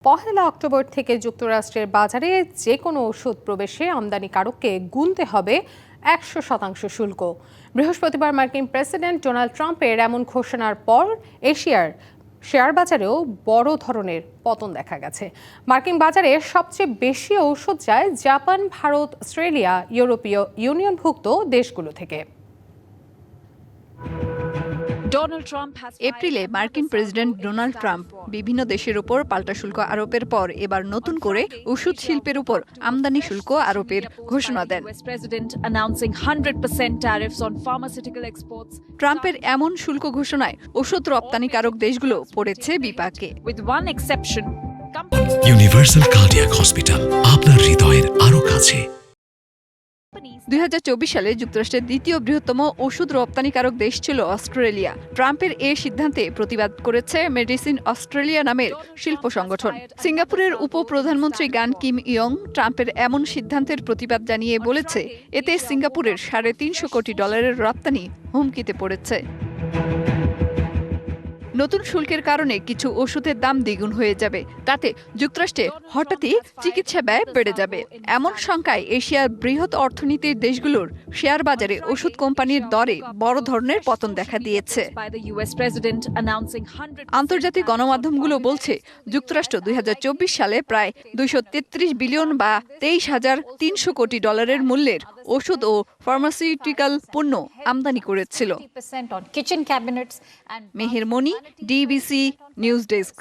পহেলা October থেকে যুক্তরাষ্ট্রের বাজারে যে কোনো ওষুধ প্রবেশে আমদানিকারককে গুনতে হবে ১০০% শুল্ক। বৃহস্পতিবার মার্কিন প্রেসিডেন্ট ডোনাল্ড ট্রাম্পের এমন ঘোষণার পর এশিয়ার শেয়ার বাজারেও বড় ধরনের পতন দেখা গেছে। মার্কিন বাজারে সবচেয়ে বেশি ঔষধ যায় জাপান, ভারত, অস্ট্রেলিয়া, ইউরোপীয় ইউনিয়নভুক্ত দেশগুলো থেকে। এপ্রিলে মার্কিন প্রেসিডেন্ট ডোনাল্ড ট্রাম্প বিভিন্ন দেশের উপর পাল্টা শুল্ক আরোপের পর এবার নতুন করে ওষুধ শিল্পের উপর আমদানি শুল্ক আরোপের ঘোষণা দেন। ট্রাম্পের এমন শুল্ক ঘোষণায় ওষুধ রপ্তানিকারক দেশগুলো পড়েছে বিপাকে। ইউনিভার্সাল কার্ডিয়াক হসপিটাল, আপনার হৃদয়ের আরো কাছে। ২০২৪ সালে যুক্তরাষ্ট্রের দ্বিতীয় বৃহত্তম ওষুধ রপ্তানিকারক দেশ ছিল অস্ট্রেলিয়া। ট্রাম্পের এ সিদ্ধান্তে প্রতিবাদ করেছে মেডিসিন অস্ট্রেলিয়া নামের শিল্প সংগঠন। সিঙ্গাপুরের উপপ্রধানমন্ত্রী গান কিম ইয়ং ট্রাম্পের এমন সিদ্ধান্তের প্রতিবাদ জানিয়ে বলেছে, এতে সিঙ্গাপুরের $৩৫০ কোটি রপ্তানি হুমকিতে পড়েছে। নতুন শুল্কের কারণে কিছু ওষুধের দাম দ্বিগুণ হয়ে যাবে, তাতে যুক্তরাষ্ট্রে হঠাৎই চিকিৎসা ব্যয় বেড়ে যাবে। এমন শঙ্কায় এশিয়ার বৃহৎ অর্থনীতির দেশগুলোর শেয়ার বাজারে ওষুধ কোম্পানির দরে বড় ধরনের পতন দেখা দিয়েছে। আন্তর্জাতিক গণমাধ্যমগুলো বলছে, যুক্তরাষ্ট্র ২০২৪ সালে প্রায় $২৩৩ বিলিয়ন বা $২৩,৩০০ কোটি মূল্যের ওষুধ ও ফার্মাসিউটিক্যাল পণ্য আমদানি করেছিল। মেহের মনি, ডিবিসি নিউজ ডেস্ক।